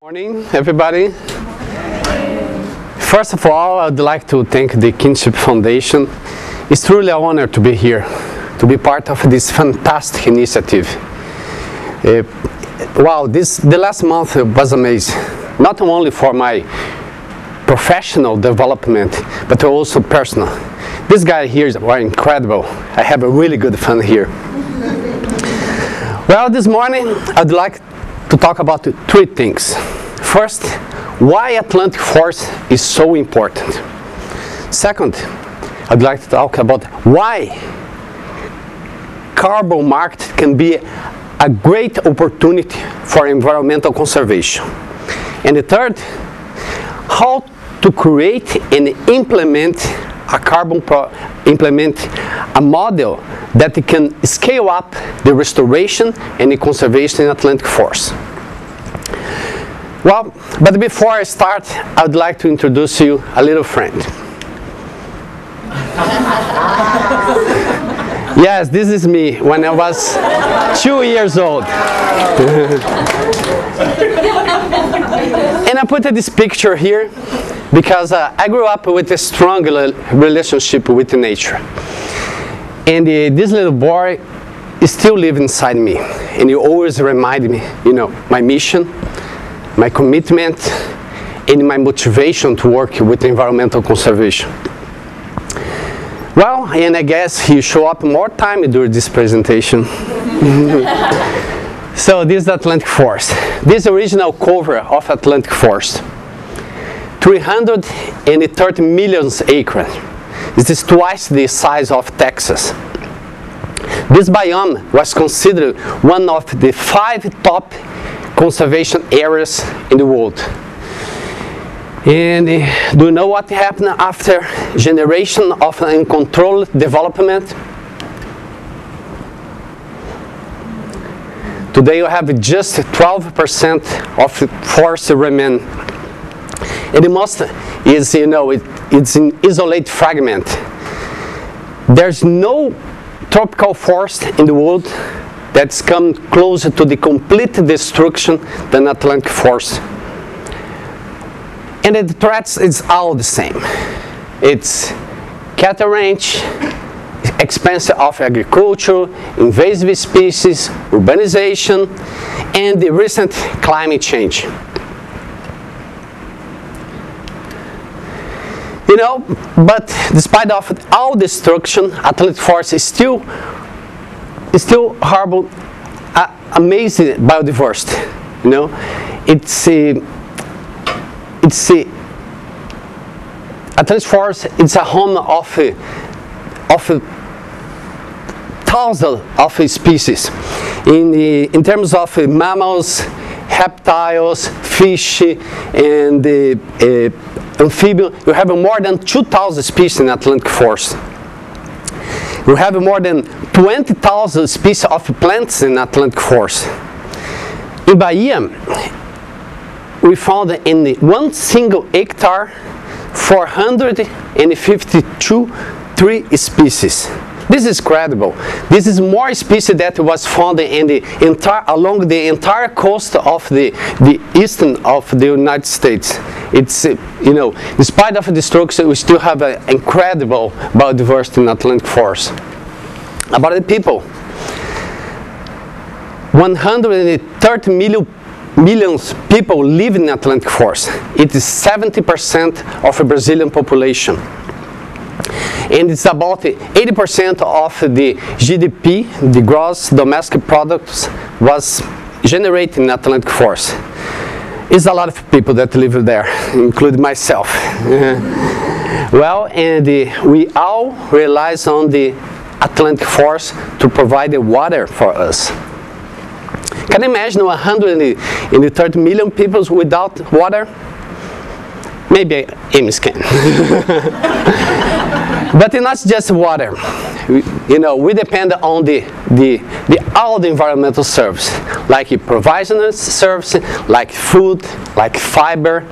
Morning, everybody. First of all, I'd like to thank the Kinship Foundation. It's truly an honor to be here, to be part of this fantastic initiative. Wow, the last month was amazing, not only for my professional development, but also personal. These guys here are incredible. I have a really good fun here. Well, this morning, I'd like to talk about three things. First, why Atlantic Force is so important. Second, I'd like to talk about why carbon market can be a great opportunity for environmental conservation. And the third, how to create and implement a model that can scale up the restoration and the conservation in Atlantic Force. Well, but before I start, I would like to introduce you a little friend. Yes, this is me when I was 2 years old. And I put this picture here because I grew up with a strong relationship with nature. And this little boy still lives inside me. And he always reminds me, my mission, my commitment, and my motivation to work with environmental conservation. Well, and I guess he show up more time during this presentation. So this is Atlantic Force. This original cover of Atlantic Force. 330 million acres. This is twice the size of Texas. This biome was considered one of the 5 top conservation areas in the world. And do you know what happened after generation of uncontrolled development? Today you have just 12% of forest remain. And the most is, it's an isolated fragment. There's no tropical forest in the world that's come closer to the complete destruction than Atlantic Forest. And the threats is all the same. It's cattle ranch, expansion of agriculture, invasive species, urbanization, and the recent climate change. But despite of all destruction, Atlantic Forest is still harbor amazing biodiversity. Atlantic Forest. It's a home of thousands of species. In terms of mammals, reptiles, fish, and amphibians, you have more than 2,000 species in Atlantic Forest. You have more than 20,000 species of plants in Atlantic Forest. In Bahia, we found in 1 single hectare 452 tree species. This is credible. This is more species that was found in along the entire coast of the eastern of the United States. It's, despite of the destruction, we still have an incredible biodiversity in Atlantic Forest. About the people, 130 million people live in Atlantic Forest. It is 70% of the Brazilian population. And it's about 80% of the GDP, the gross domestic products, was generated in Atlantic Forest. It's a lot of people that live there, including myself. Well, and we all rely on the Atlantic Forest to provide the water for us. Can you imagine 130 million people without water? Maybe Ames can. But it's not just water. We depend on all the environmental service, like provision service, like food, like fiber.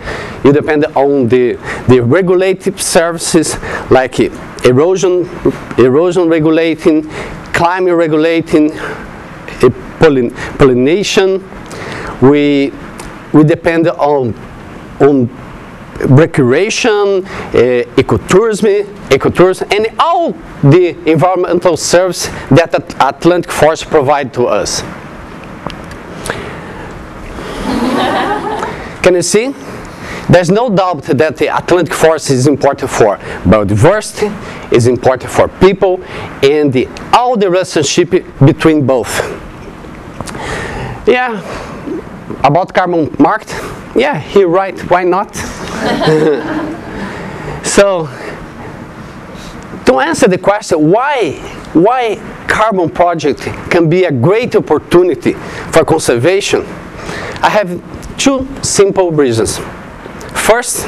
You depend on the regulative services, like erosion regulating, climate regulating, pollination. We we depend on recreation, ecotourism, and all the environmental service that Atlantic Forest provide to us. Can you see? There's no doubt that the Atlantic Forest is important for biodiversity, is important for people, and all the relationship between both. Yeah, about carbon market, yeah, you're right, why not? So, to answer the question, why carbon project can be a great opportunity for conservation, I have two simple reasons. First,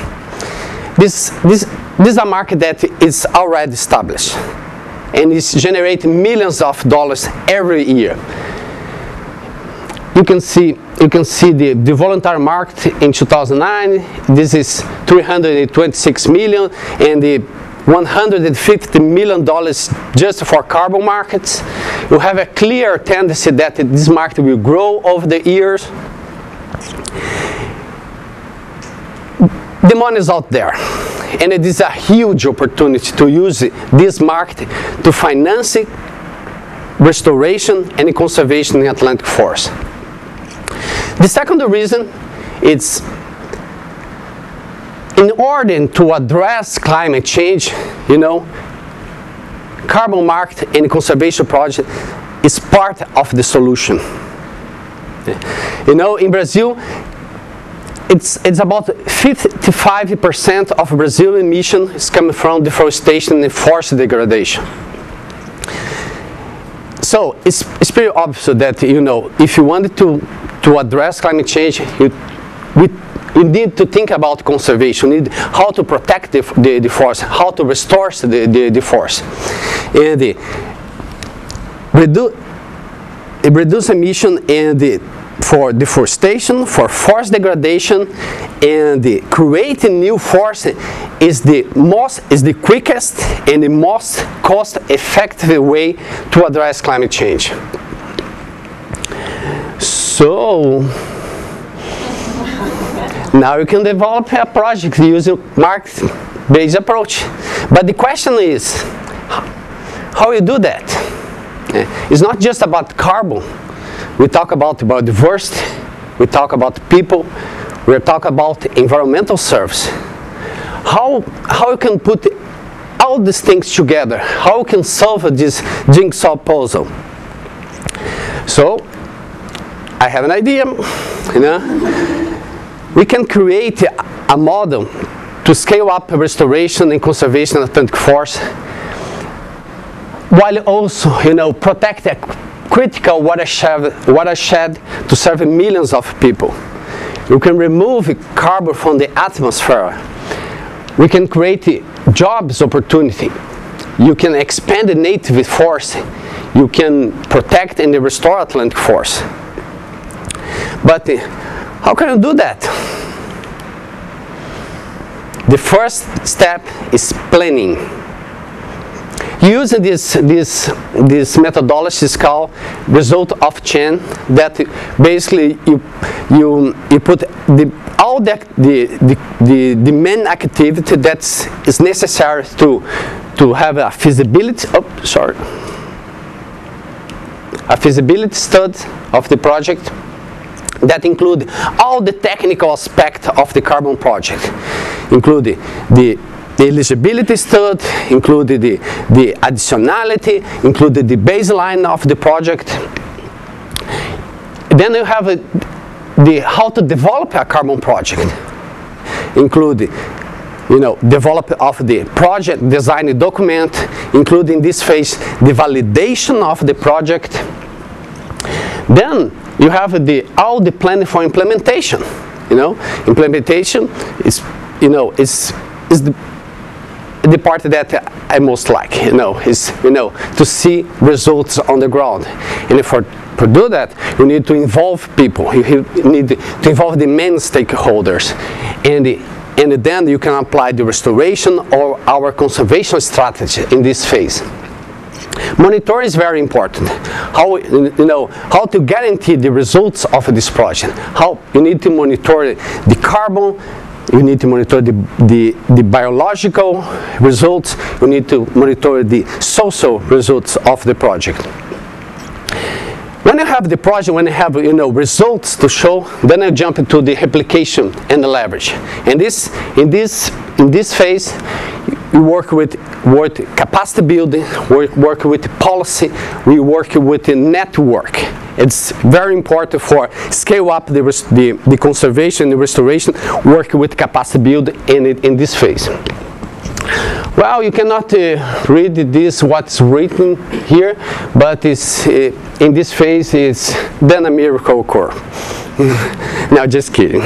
this is a market that is already established and is generating millions of dollars every year. You can see the voluntary market in 2009. This is 326 million, and the $150 million just for carbon markets. You have a clear tendency that this market will grow over the years. The money is out there, and it is a huge opportunity to use this market to finance restoration and conservation in Atlantic Forest. The second reason is, in order to address climate change, carbon market and conservation project is part of the solution. In Brazil, it's about 55% of Brazilian emission is coming from deforestation and forest degradation. So it's pretty obvious that if you wanted to address climate change, you need to think about conservation. You need how to protect the forest, how to restore the forest, and reduce emission and for deforestation, for forest degradation, and creating new forest is the quickest and the most cost-effective way to address climate change. So now you can develop a project using market-based approach. But the question is, how you do that? It's not just about carbon. We talk about biodiversity, we talk about people, we talk about environmental service. How you can put all these things together? How you can solve this jigsaw puzzle? So, I have an idea. We can create a model to scale up restoration and conservation of Atlantic Forest, while also, protect a critical watershed to serve millions of people. You can remove carbon from the atmosphere. We can create jobs opportunity. You can expand the native forest. You can protect and restore Atlantic Forest. But how can you do that? The first step is planning. Using this methodology is called result of chain, that basically you put all the main activity that is necessary to have a feasibility. A feasibility study of the project that include all the technical aspects of the carbon project, including the eligibility study, included the additionality, included the baseline of the project. Then you have how to develop a carbon project, include develop of the project design document, including this phase the validation of the project. Then you have all the planning for implementation. Implementation is the part that I most like, is to see results on the ground. And for do that, you need to involve people. You need to involve the main stakeholders, and then you can apply the restoration or our conservation strategy in this phase. Monitor is very important. How to guarantee the results of this project. How you need to monitor the carbon, you need to monitor the biological results, you need to monitor the social results of the project. When you have the project, when you have results to show, then I jump into the application and the leverage. And in this phase, we work with capacity building, work with policy, we work with the network. It's very important for scale up the conservation, the restoration, work with capacity building in this phase. Well, you cannot read this, what's written here, but it's, in this phase, then a miracle occur. No, just kidding.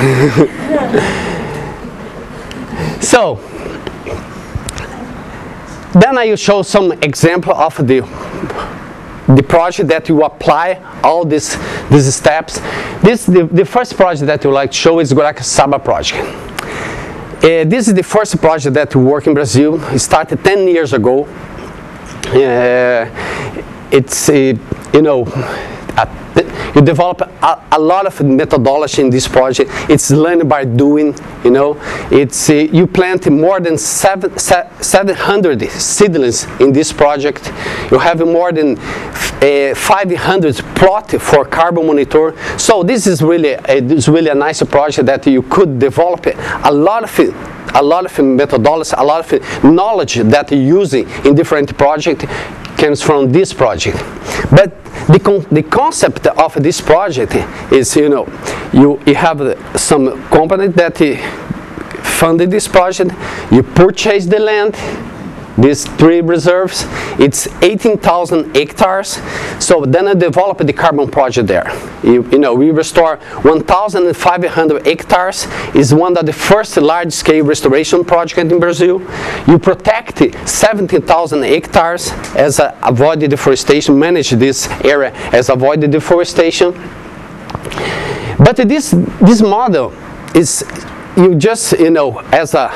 So, then I will show some example of the project that you apply all these steps. The first project that you like to show is Saba project. This is the first project that we work in Brazil. It started 10 years ago. It's you develop a lot of methodology in this project. It's learned by doing, It's you plant more than 700 seedlings in this project. You have more than 500 plot for carbon monitor. So this is really a nice project that you could develop a lot of methodology, a lot of knowledge that you're using in different projects comes from this project. But the concept of this project is, you have some company that funded this project, you purchase the land, these 3 reserves, it's 18,000 hectares. So then I develop the carbon project there. We restore 1,500 hectares. Is one of the first large-scale restoration projects in Brazil. You protect 17,000 hectares as avoided deforestation, manage this area as avoided deforestation. But this model is, you just, as a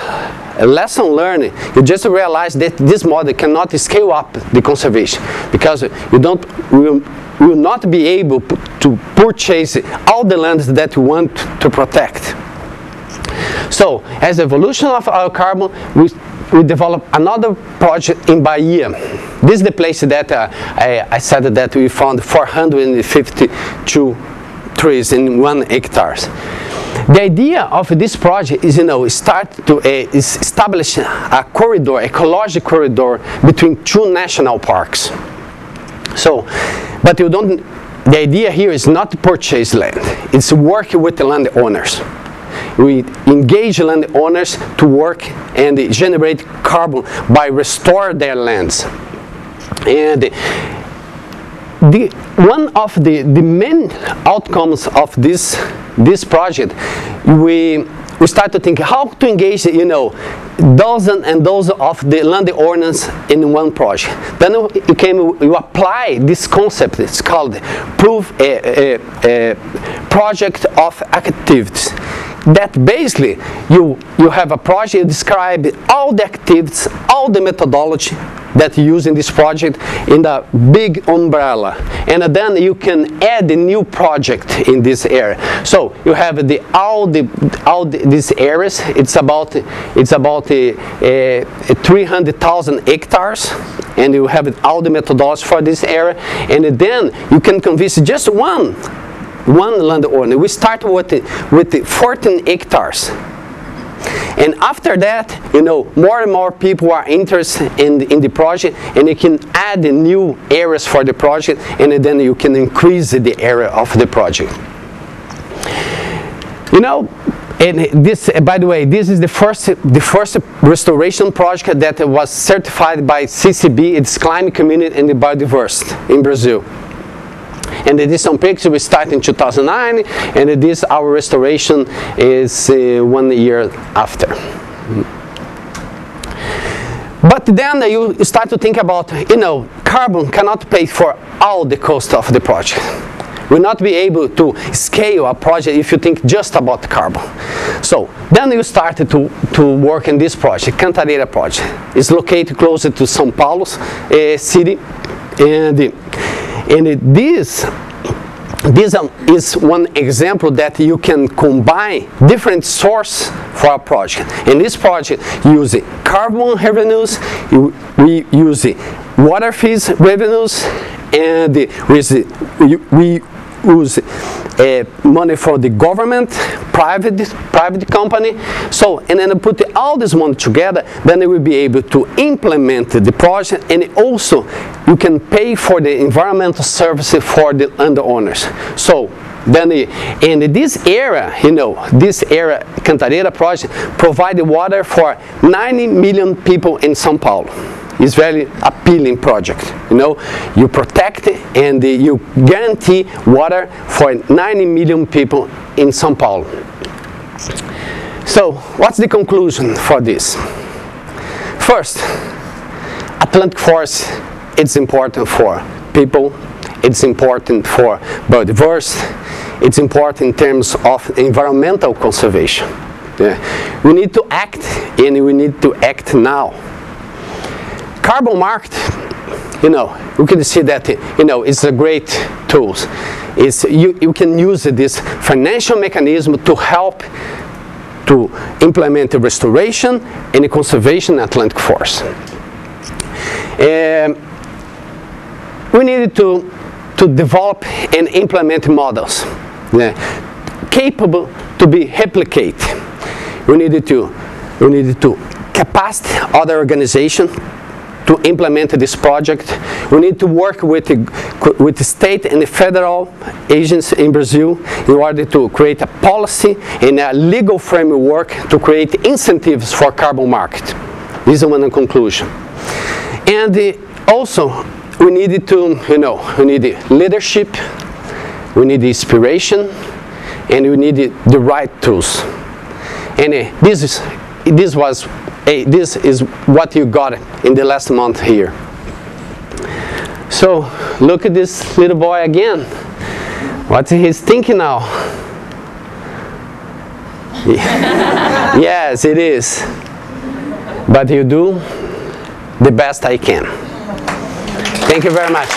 lesson learned, you just realize that this model cannot scale up the conservation, because you will not be able to purchase all the lands that you want to protect. So, as evolution of our carbon, we develop another project in Bahia. This is the place that I said that we found 452 trees in 1 hectare. The idea of this project is, is establish a corridor, ecological corridor between 2 national parks. So, but the idea here is not to purchase land. It's working with the landowners. We engage landowners to work and generate carbon by restore their lands. And one of the main outcomes of this project, we start to think how to engage, dozens and dozens of the landowners in one project. Then you apply this concept. It's called project of activities. That basically you have a project, you describe all the activities, all the methodology that you use in this project in the big umbrella, and then you can add a new project in this area. So you have these areas. It's about 300,000 hectares, and you have all the methodology for this area, and then you can convince just one landowner. We start with 14 hectares. And after that, more and more people are interested in the project, and you can add new areas for the project, and then you can increase the area of the project. And this, by the way, this is the first restoration project that was certified by CCB, it's Climate Community and the Biodiversity in Brazil. And this some picture we start in 2009, and this our restoration is 1 year after. But then you start to think about, carbon cannot pay for all the cost of the project. Will not be able to scale a project if you think just about carbon. So then you started to work in this project, Cantareira project. It's located closer to São Paulo city. And this is one example that you can combine different sources for a project. In this project, use carbon revenues, we use water fees revenues, and we use money for the government, private company. So, and then put all this money together, then they will be able to implement the project, and also you can pay for the environmental services for the landowners. So, then in this area, this area, Cantareira project, provide water for 90 million people in São Paulo. It's very appealing project. You protect and you guarantee water for 90 million people in São Paulo. So, what's the conclusion for this? First, Atlantic Forest, it's important for people, it's important for biodiversity, it's important in terms of environmental conservation. We need to act, and we need to act now. Carbon market, you can see that, it's a great tool. You can use this financial mechanism to help to implement the restoration and the conservation in Atlantic Forest. We needed to develop and implement models capable to be replicated. We needed to capacity other organizations to implement this project. We need to work with the state and the federal agencies in Brazil in order to create a policy and a legal framework to create incentives for carbon market. This is one conclusion. And also, we needed to, we need leadership, we need inspiration, and we need the right tools. And this is what you got in the last month here. So, look at this little boy again. What he's thinking now? Yes, it is. But you do the best I can. Thank you very much.